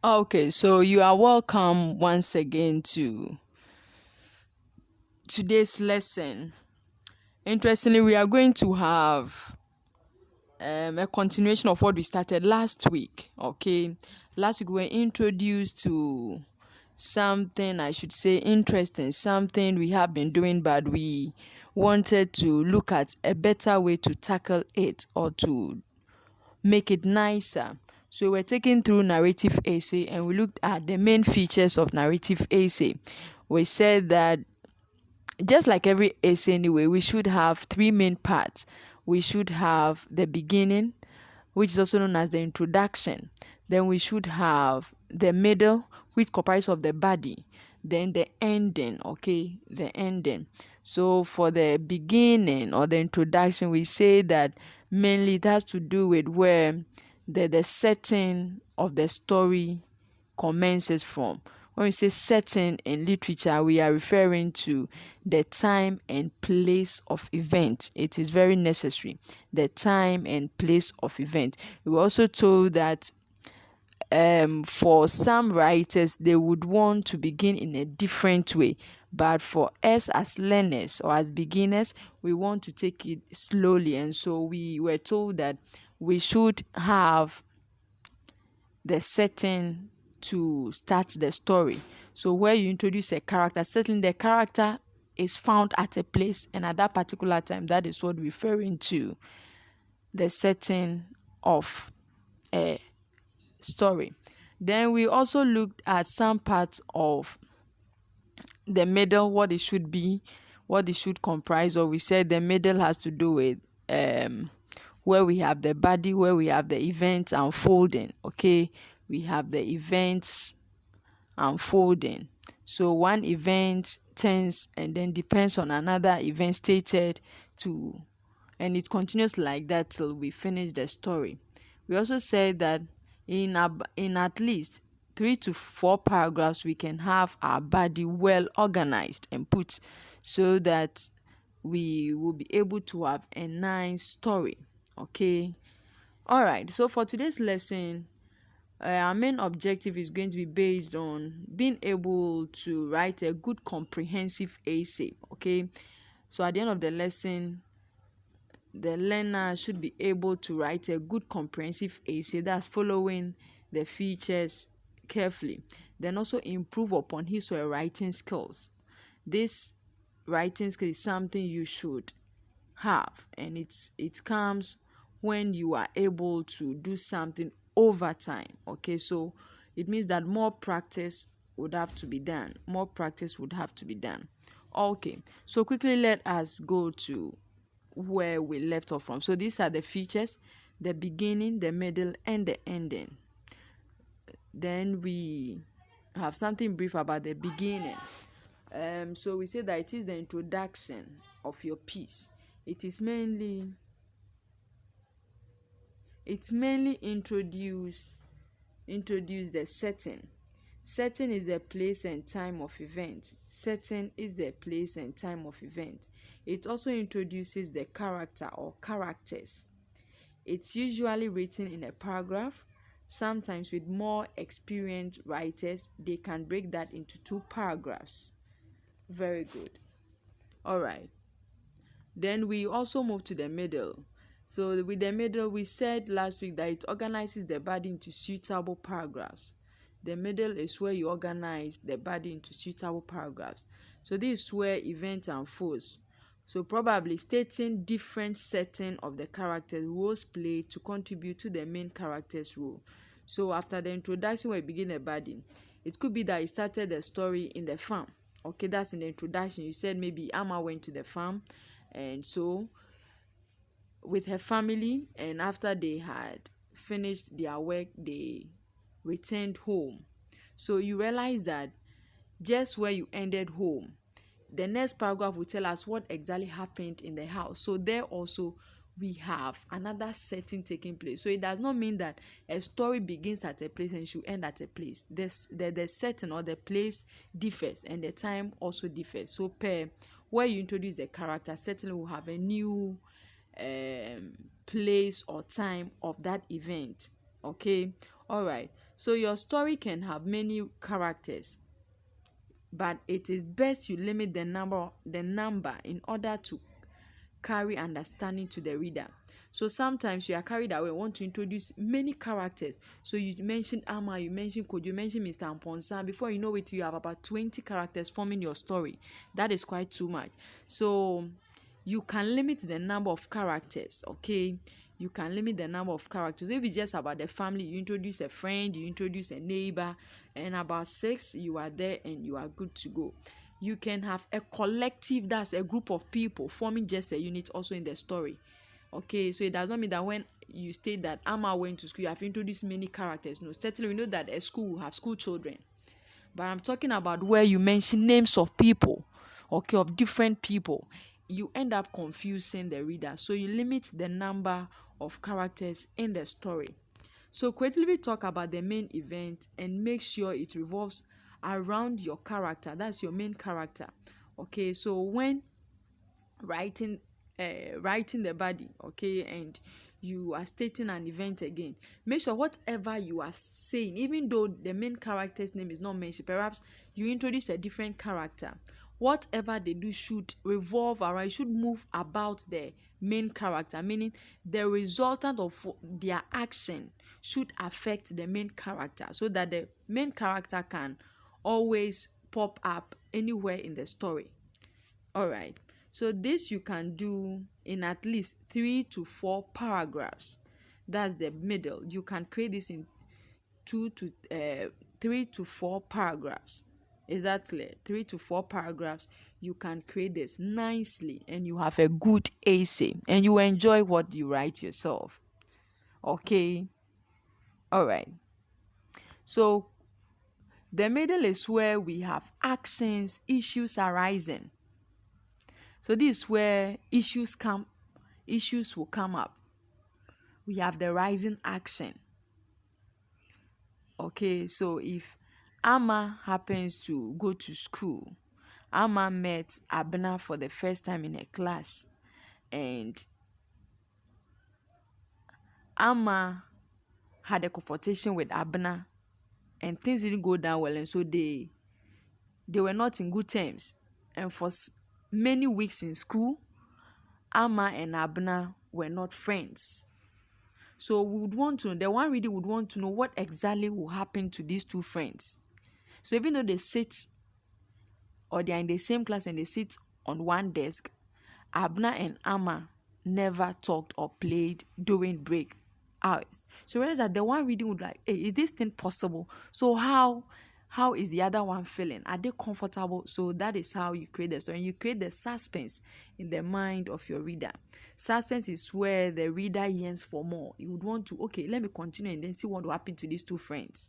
Okay, so you are welcome once again to today's lesson. Interestingly, we are going to have a continuation of what we started last week. Okay, last week we were introduced to something, I should say, interesting, something we have been doing, but we wanted to look at a better way to tackle it or to make it nicer. So we're taking through narrative essay and we looked at the main features of narrative essay. We said that just like every essay anyway, we should have three main parts. We should have the beginning, which is also known as the introduction. Then we should have the middle, which comprises of the body. Then the ending, okay, the ending. So for the beginning or the introduction, we say that mainly it has to do with where the setting of the story commences from. When we say setting in literature, we are referring to the time and place of event. It is very necessary. The time and place of event. We were also told that for some writers, they would want to begin in a different way. But for us as learners or as beginners, we want to take it slowly. And so we were told that we should have the setting to start the story. So where you introduce a character, certainly the character is found at a place and at that particular time, that is what we're referring to the setting of a story. Then we also looked at some parts of the middle, what it should be, what it should comprise of. We said the middle has to do with where we have the body, where we have the events unfolding. Okay, we have the events unfolding. So one event turns and then depends on another event stated to, and it continues like that till we finish the story. We also said that in at least 3 to 4 paragraphs we can have our body well organized and put so that we will be able to have a nice story. Okay, all right, so for today's lesson, our main objective is going to be based on being able to write a good comprehensive essay. Okay, so at the end of the lesson, the learner should be able to write a good comprehensive essay that's following the features carefully, then also improve upon his or her writing skills. This writing skill is something you should have, and it comes when you are able to do something over time. Okay, so it means that more practice would have to be done. Okay, so quickly let us go to where we left off from. So these are the features: the beginning, the middle, and the ending. Then we have something brief about the beginning. So we say that it is the introduction of your piece. It's mainly introduce the setting. Setting is the place and time of event. It also introduces the character or characters. It's usually written in a paragraph. Sometimes with more experienced writers, they can break that into 2 paragraphs. Very good. All right. Then we also move to the middle. So with the middle, we said last week that it organizes the body into suitable paragraphs. The middle is where you organize the body into suitable paragraphs. So this is where event unfolds. So probably stating different setting of the character roles played to contribute to the main character's role. So after the introduction, where you begin the body, it could be that you started the story in the farm. Okay, that's in the introduction. You said maybe Amma went to the farm, and so with her family, and after they had finished their work, they returned home. So you realize that just where you ended home, the next paragraph will tell us what exactly happened in the house. So there also we have another setting taking place. So it does not mean that a story begins at a place and should end at a place. The setting or the place differs and the time also differs. So per where you introduce the character, certainly will have a new place or time of that event. Okay, all right. So your story can have many characters, but it is best you limit the number in order to carry understanding to the reader. So sometimes you are carried away, want to introduce many characters. So you mention Ama, you mention Kojo, you mention Mr. Amponsa. Before you know it, you have about 20 characters forming your story. That is quite too much. So you can limit the number of characters, okay? You can limit the number of characters. If it's just about the family, you introduce a friend, you introduce a neighbor, and about 6, you are there and you are good to go. You can have a collective, that's a group of people forming just a unit also in the story. Okay, so it does not mean that when you state that Amma went to school, you have introduced many characters. No, certainly we know that a school will have school children. But I'm talking about where you mention names of people, okay, of different people. You end up confusing the reader. So you limit the number of characters in the story. So creatively talk about the main event and make sure it revolves around your character. That's your main character. Okay, so when writing writing the body, okay, and you are stating an event again, make sure whatever you are saying, even though the main character's name is not mentioned, perhaps you introduce a different character, whatever they do should revolve around, should move about the main character, meaning the resultant of their action should affect the main character, so that the main character can always pop up anywhere in the story. All right, so this you can do in at least 3 to 4 paragraphs. That's the middle. You can create this in 3 to 4 paragraphs. Is that clear? 3 to 4 paragraphs. You can create this nicely and you have a good essay and you enjoy what you write yourself. Okay. All right. So the middle is where we have actions, issues arising. So this is where issues will come up. We have the rising action. Okay, so if Amma happens to go to school, Amma met Abner for the first time in a class, and Amma had a confrontation with Abner, and things didn't go down well, and so they were not in good terms. And for many weeks in school, Amma and Abner were not friends. So we would want to know, the one reader would want to know what exactly will happen to these two friends. So even though they sit or they are in the same class and they sit on one desk, Abner and Amma never talked or played during break hours. So realize that the one reading would like, hey, is this thing possible? So how is the other one feeling? Are they comfortable? So that is how you create the story. You create the suspense in the mind of your reader. Suspense is where the reader yearns for more. You would want to, okay, let me continue and then see what will happen to these two friends.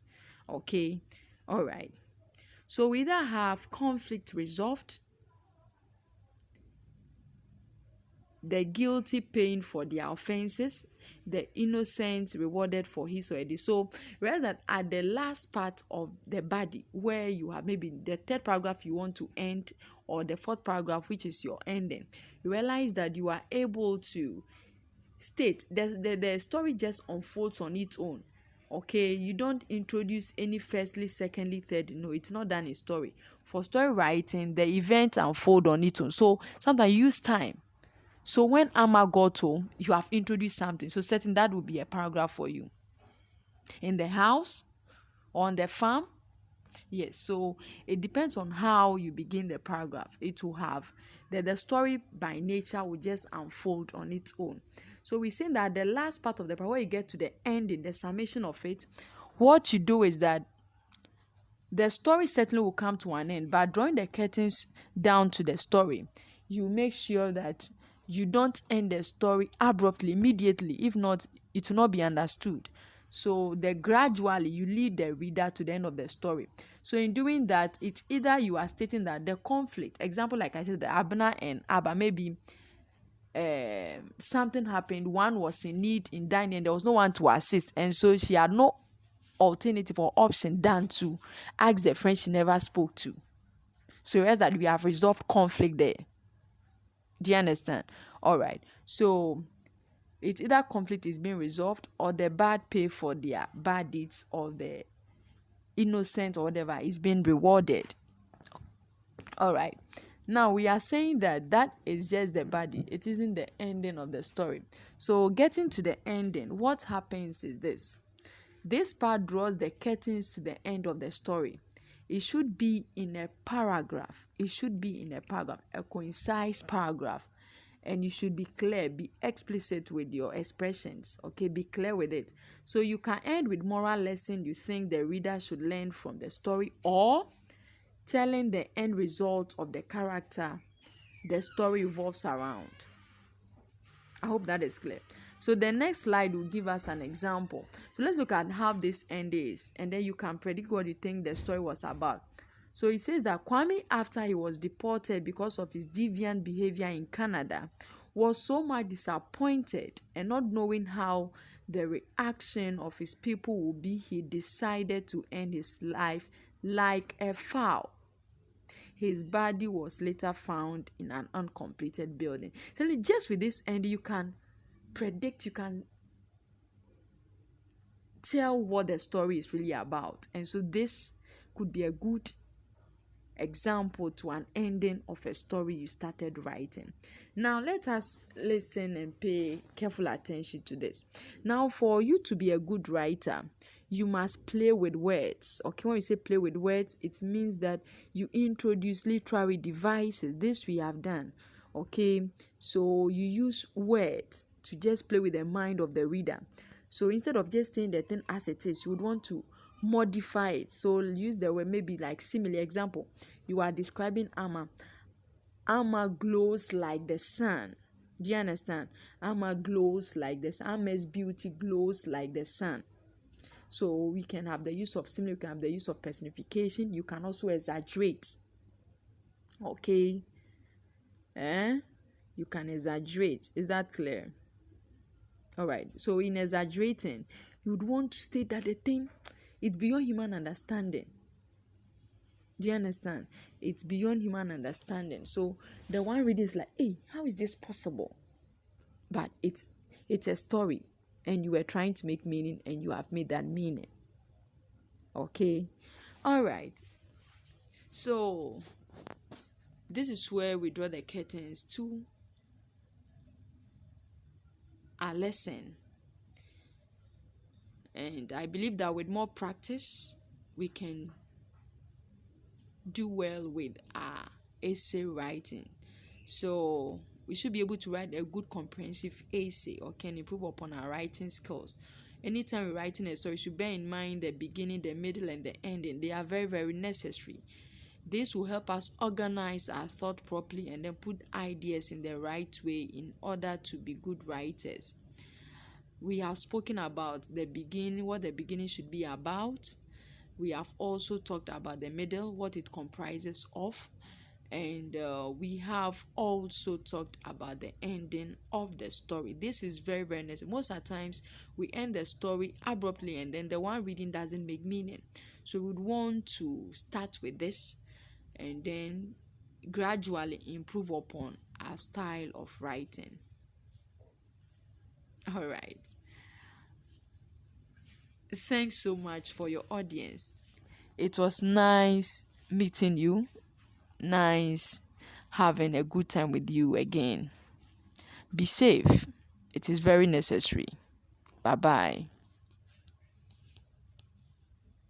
Okay, all right. So we either have conflict resolved, the guilty paying for their offenses, the innocent rewarded for his or her deed. So realize that at the last part of the body, where you have maybe the third paragraph you want to end, or the fourth paragraph which is your ending, you realize that you are able to state the story just unfolds on its own. Okay, you don't introduce any firstly, secondly, third. No, it's not done in story. For story writing, the events unfold on its own. So sometimes you use time. So when Amma got home, you have introduced something. So certain that will be a paragraph for you. In the house, on the farm, yes. So it depends on how you begin the paragraph. It will have the story by nature will just unfold on its own. So we're saying that the last part of the paragraph, where you get to the ending, the summation of it, what you do is that the story certainly will come to an end, but drawing the curtains down to the story, you make sure that you don't end the story abruptly, immediately. If not, it will not be understood. So gradually you lead the reader to the end of the story. So in doing that, it's either you are stating that the conflict, example like I said, the Abner and Abba, maybe something happened, one was in need in dining and there was no one to assist, and so she had no alternative or option than to ask the friend she never spoke to. So realize that we have resolved conflict there. Do you understand? All right. So it's either conflict is being resolved or the bad pay for their bad deeds, or the innocent or whatever is being rewarded. All right. Now we are saying that is just the body. It isn't the ending of the story. So getting to the ending, what happens is this. This part draws the curtains to the end of the story. It should be in a paragraph. It should be in a paragraph, a concise paragraph. And you should be clear, be explicit with your expressions, okay? Be clear with it. So you can end with moral lesson you think the reader should learn from the story, or telling the end result of the character the story revolves around. I hope that is clear. So the next slide will give us an example. So let's look at how this end is, and then you can predict what you think the story was about. So it says that Kwame, after he was deported because of his deviant behavior in Canada, was so much disappointed and not knowing how the reaction of his people would be, he decided to end his life like a fowl. His body was later found in an uncompleted building. So just with this end, you can predict, you can tell what the story is really about. And so this could be a good example to an ending of a story you started writing. Now let us listen and pay careful attention to this. Now, for you to be a good writer, you must play with words. Okay, when we say play with words, it means that you introduce literary devices. This we have done. Okay, so you use words to just play with the mind of the reader. So instead of just saying the thing as it is, you would want to modify it. So use the word, maybe like similar example. You are describing Amma. Amma glows like the sun. Do you understand? Amma glows like the sun. Amma's beauty glows like the sun. So we can have the use of simile, we can have the use of personification. You can also exaggerate. Okay? You can exaggerate. Is that clear? All right. So in exaggerating, you would want to state that the thing, it's beyond human understanding. Do you understand? It's beyond human understanding. So the one reading is like, hey, how is this possible? But it's a story, and you were trying to make meaning, and you have made that meaning. Okay? All right. So this is where we draw the curtains to our lesson. And I believe that with more practice, we can do well with our essay writing. So we should be able to write a good comprehensive essay, or can improve upon our writing skills. Anytime we're writing a story, we should bear in mind the beginning, the middle, and the ending. They are very, very necessary. This will help us organize our thought properly and then put ideas in the right way in order to be good writers. We have spoken about the beginning, what the beginning should be about. We have also talked about the middle, what it comprises of. And we have also talked about the ending of the story. This is very, very necessary. Most of the times, we end the story abruptly and then the one reading doesn't make meaning. So we would want to start with this and then gradually improve upon our style of writing. All right. Thanks so much for your audience. It was nice meeting you. Nice having a good time with you again. Be safe. It is very necessary. Bye-bye.